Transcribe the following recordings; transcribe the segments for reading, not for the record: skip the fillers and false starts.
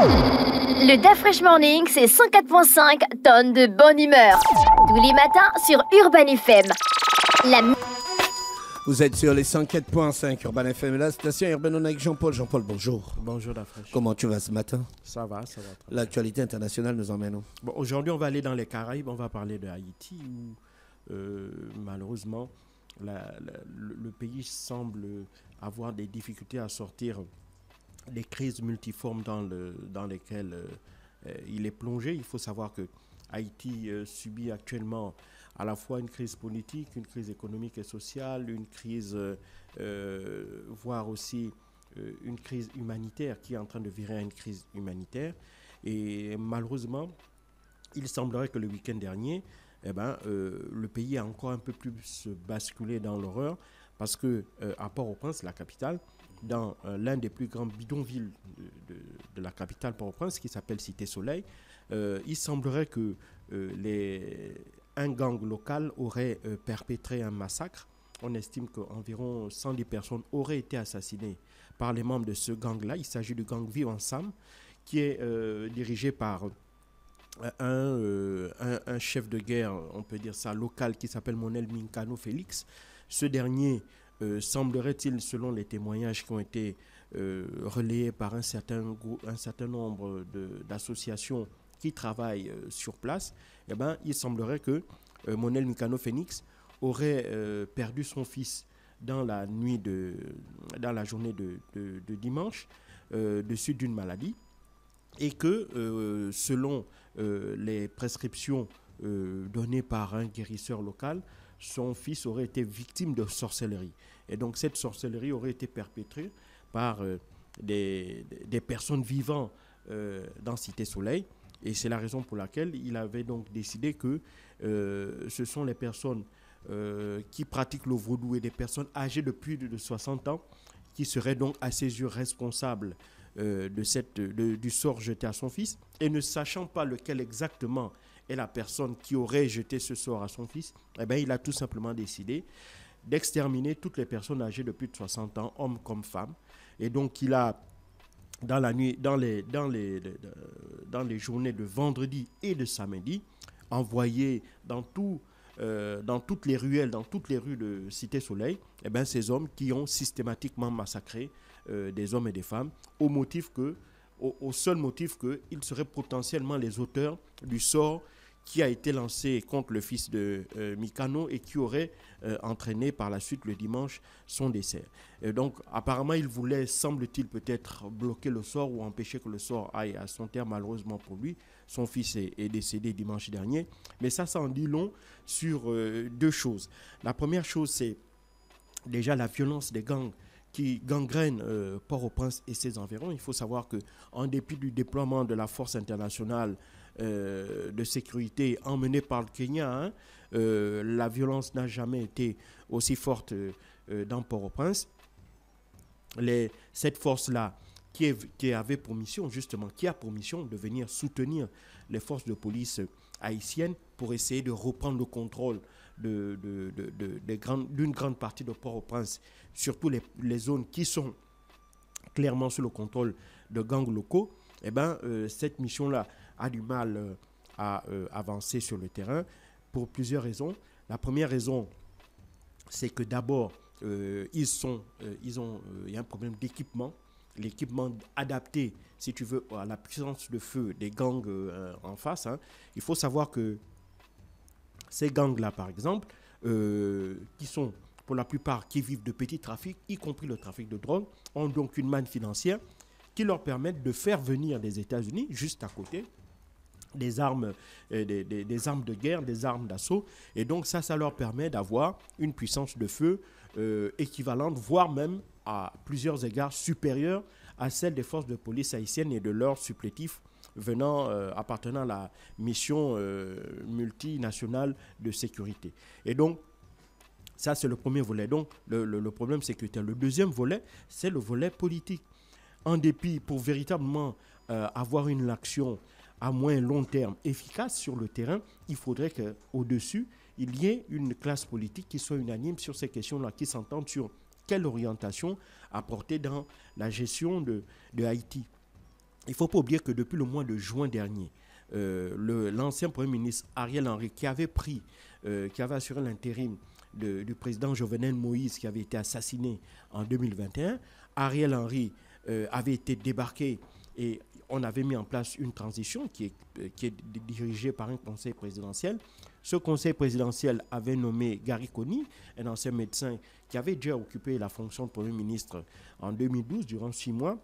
Le DAF Fresh Morning, c'est 104.5 tonnes de bonne humeur. Tous les matins sur Urban FM. Vous êtes sur les 104.5 Urban FM, la station Urban avec Jean-Paul. Jean-Paul, bonjour. Bonjour DAF Fresh. Comment tu vas ce matin? Ça va. L'actualité internationale nous emmène où? Bon, aujourd'hui, on va aller dans les Caraïbes, on va parler de Haïti, où malheureusement, le pays semble avoir des difficultés à sortir des crises multiformes dans lesquelles il est plongé. Il faut savoir que Haïti subit actuellement à la fois une crise politique, une crise économique et sociale, une crise, voire aussi une crise humanitaire qui est en train de virer à une crise humanitaire. Et malheureusement, il semblerait que le week-end dernier, le pays a encore un peu plus basculé dans l'horreur parce que à Port-au-Prince, la capitale, dans l'un des plus grands bidonvilles de la capitale Port-au-Prince, qui s'appelle Cité Soleil, il semblerait que un gang local aurait perpétré un massacre. On estime qu'environ 110 personnes auraient été assassinées par les membres de ce gang-là. Il s'agit du gang Vivre Ensemble, qui est dirigé par un chef de guerre, on peut dire ça, local, qui s'appelle Monel Minkano Félix. Ce dernier semblerait-il, selon les témoignages qui ont été relayés par un certain nombre d'associations qui travaillent sur place, il semblerait que Monel Mikano Phoenix aurait perdu son fils dans la journée de dimanche, de suite d'une maladie, et que selon les prescriptions données par un guérisseur local, son fils aurait été victime de sorcellerie. Et donc cette sorcellerie aurait été perpétrée par des personnes vivant dans Cité Soleil. Et c'est la raison pour laquelle il avait donc décidé que ce sont les personnes qui pratiquent le vaudou et des personnes âgées de plus de 60 ans qui seraient donc à ses yeux responsables du sort jeté à son fils. Et ne sachant pas lequel exactement est la personne qui aurait jeté ce sort à son fils, il a tout simplement décidé d'exterminer toutes les personnes âgées de plus de 60 ans, hommes comme femmes. Et donc il a, dans les journées de vendredi et de samedi, envoyé dans toutes les ruelles, dans toutes les rues de Cité Soleil, ces hommes qui ont systématiquement massacré des hommes et des femmes au seul motif qu'ils seraient potentiellement les auteurs du sort qui a été lancé contre le fils de Mikano et qui aurait entraîné par la suite le dimanche son décès. Et donc apparemment il voulait, semble-t-il, peut-être bloquer le sort ou empêcher que le sort aille à son terme. Malheureusement pour lui, son fils est décédé dimanche dernier. Mais ça en dit long sur deux choses. La première chose, c'est déjà la violence des gangs qui gangrène Port-au-Prince et ses environs. Il faut savoir qu'en dépit du déploiement de la force internationale de sécurité emmenée par le Kenya, la violence n'a jamais été aussi forte dans Port-au-Prince. Cette force-là qui avait pour mission, justement, qui a pour mission de venir soutenir les forces de police haïtiennes pour essayer de reprendre le contrôle d'une grande partie de Port-au-Prince, surtout les zones qui sont clairement sous le contrôle de gangs locaux. Cette mission-là a du mal à avancer sur le terrain pour plusieurs raisons. La première raison, c'est que d'abord, il y a un problème d'équipement. L'équipement adapté, si tu veux, à la puissance de feu des gangs en face. Il faut savoir que ces gangs-là, par exemple, qui sont pour la plupart qui vivent de petits trafics, y compris le trafic de drogue, ont donc une manne financière qui leur permettent de faire venir des États-Unis, juste à côté, des armes de guerre, des armes d'assaut. Et donc ça leur permet d'avoir une puissance de feu équivalente, voire même à plusieurs égards supérieure à celle des forces de police haïtiennes et de leurs supplétifs appartenant à la mission multinationale de sécurité. Et donc, ça, c'est le premier volet. Donc, le problème sécuritaire. Le deuxième volet, c'est le volet politique. En dépit, pour véritablement avoir une action à moyen et long terme efficace sur le terrain, il faudrait qu'au-dessus, il y ait une classe politique qui soit unanime sur ces questions-là, qui s'entendent sur quelle orientation apporter dans la gestion de Haïti. il ne faut pas oublier que depuis le mois de juin dernier, l'ancien Premier ministre Ariel Henry, qui avait assuré l'intérim du président Jovenel Moïse, qui avait été assassiné en 2021, Ariel Henry avait été débarqué et on avait mis en place une transition qui est dirigée par un conseil présidentiel. Ce conseil présidentiel avait nommé Gary Conille, un ancien médecin qui avait déjà occupé la fonction de Premier ministre en 2012 durant 6 mois.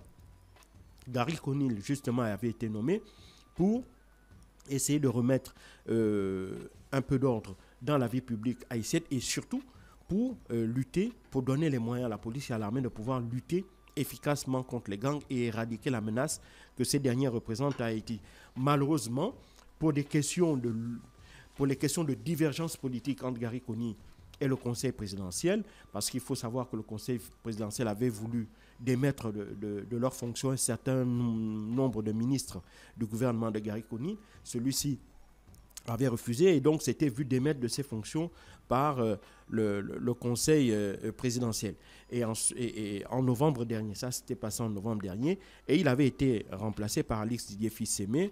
Gary Conille, justement, avait été nommé pour essayer de remettre un peu d'ordre dans la vie publique haïtienne et surtout pour lutter, pour donner les moyens à la police et à l'armée de pouvoir lutter efficacement contre les gangs et éradiquer la menace que ces derniers représentent à Haïti. Malheureusement, pour les questions de divergence politique entre Gary Conille et le conseil présidentiel, parce qu'il faut savoir que le conseil présidentiel avait voulu démettre de leurs fonctions un certain nombre de ministres du gouvernement de Gary Conille. Celui-ci avait refusé et donc s'était vu démettre de ses fonctions par le conseil présidentiel. Et en novembre dernier, ça s'était passé en novembre dernier, et il avait été remplacé par Alix Didier Fils-Aimé.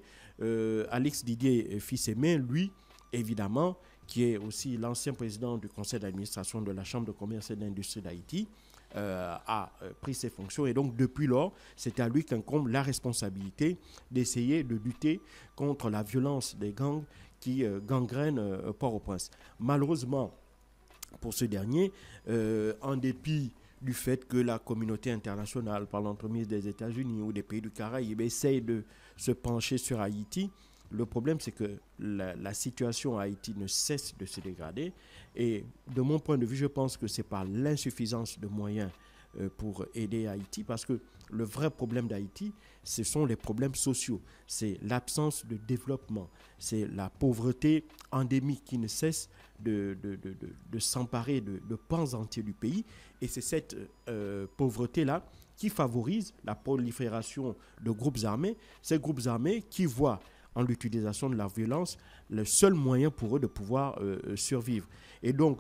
Alix Didier Fils-Aimé, lui, évidemment, qui est aussi l'ancien président du conseil d'administration de la Chambre de commerce et d'industrie d'Haïti, a pris ses fonctions. Et donc, depuis lors, c'est à lui qu'incombe la responsabilité d'essayer de lutter contre la violence des gangs qui gangrènent Port-au-Prince. Malheureusement, pour ce dernier, en dépit du fait que la communauté internationale, par l'entremise des États-Unis ou des pays du Caraïbe, essaye de se pencher sur Haïti, le problème, c'est que la situation à Haïti ne cesse de se dégrader. Et de mon point de vue, je pense que c'est par l'insuffisance de moyens pour aider Haïti, parce que le vrai problème d'Haïti, ce sont les problèmes sociaux. C'est l'absence de développement, c'est la pauvreté endémique qui ne cesse de s'emparer de pans entiers du pays. Et c'est cette pauvreté-là qui favorise la prolifération de groupes armés. Ces groupes armés qui voient en l'utilisation de la violence le seul moyen pour eux de pouvoir survivre. Et donc,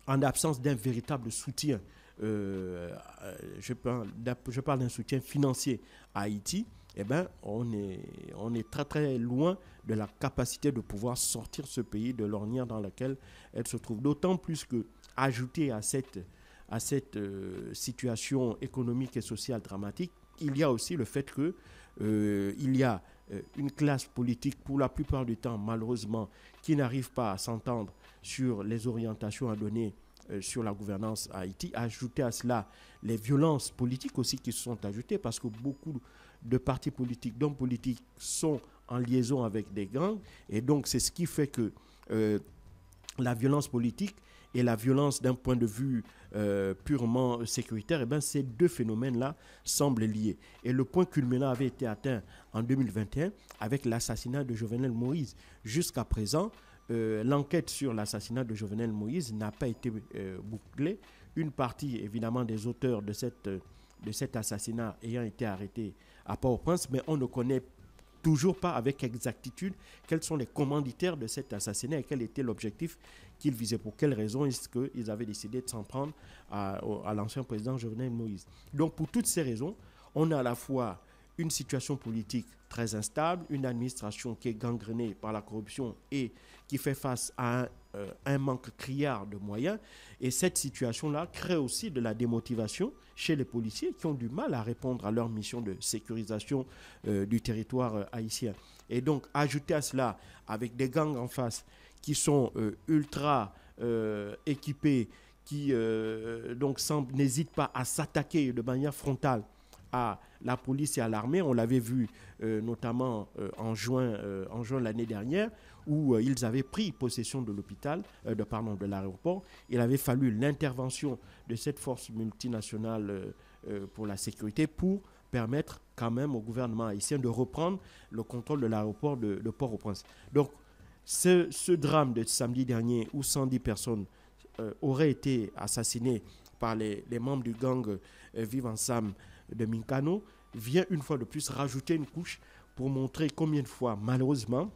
en absence d'un véritable soutien, je parle d'un soutien financier à Haïti, eh ben, on est très très loin de la capacité de pouvoir sortir ce pays de l'ornière dans laquelle elle se trouve. D'autant plus que, ajouté à cette situation économique et sociale dramatique, il y a aussi le fait que il y a une classe politique, pour la plupart du temps, malheureusement, qui n'arrive pas à s'entendre sur les orientations à donner sur la gouvernance à Haïti. Ajouter à cela les violences politiques aussi qui se sont ajoutées, parce que beaucoup de partis politiques, d'hommes politiques sont en liaison avec des gangs. Et donc, c'est ce qui fait que la violence politique et la violence d'un point de vue purement sécuritaire, eh bien, ces deux phénomènes-là semblent liés. Et le point culminant avait été atteint en 2021 avec l'assassinat de Jovenel Moïse. Jusqu'à présent, l'enquête sur l'assassinat de Jovenel Moïse n'a pas été bouclée. Une partie, évidemment, des auteurs de cet assassinat ayant été arrêtés à Port-au-Prince, mais on ne connaît toujours pas avec exactitude quels sont les commanditaires de cet assassinat et quel était l'objectif qu'ils visaient. Pour quelles raisons est-ce qu'ils avaient décidé de s'en prendre à l'ancien président Jovenel Moïse. Donc, pour toutes ces raisons, on a à la fois une situation politique très instable, une administration qui est gangrénée par la corruption et qui fait face à un manque criard de moyens. Et cette situation-là crée aussi de la démotivation chez les policiers qui ont du mal à répondre à leur mission de sécurisation du territoire haïtien. Et donc, ajouter à cela, avec des gangs en face qui sont ultra équipés, qui donc n'hésitent pas à s'attaquer de manière frontale à la police et à l'armée. On l'avait vu notamment en juin l'année dernière, où ils avaient pris possession de l'hôpital, de l'aéroport. Il avait fallu l'intervention de cette force multinationale pour la sécurité pour permettre quand même au gouvernement haïtien de reprendre le contrôle de l'aéroport de Port-au-Prince. Donc, ce drame de samedi dernier où 110 personnes auraient été assassinées par les membres du gang Vive Ensemble de Minkano vient une fois de plus rajouter une couche pour montrer combien de fois, malheureusement,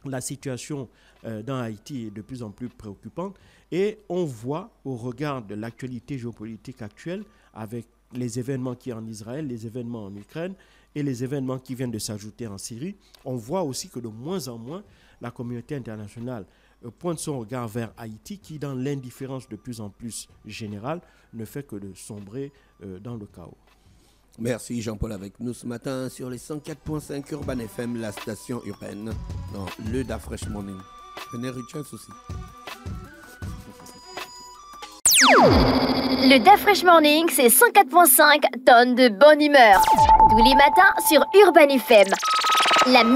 la situation dans Haïti est de plus en plus préoccupante. Et on voit, au regard de l'actualité géopolitique actuelle, avec les événements qui sont en Israël, les événements en Ukraine et les événements qui viennent de s'ajouter en Syrie, on voit aussi que de moins en moins, la communauté internationale pointe son regard vers Haïti qui, dans l'indifférence de plus en plus générale, ne fait que de sombrer dans le chaos. Merci Jean-Paul avec nous ce matin sur les 104.5 Urban FM, la station urbaine, dans le Da Fresh Morning. Venez Richards aussi. Le Da Fresh Morning, c'est 104.5 tonnes de bonne humeur. Tous les matins sur Urban FM. La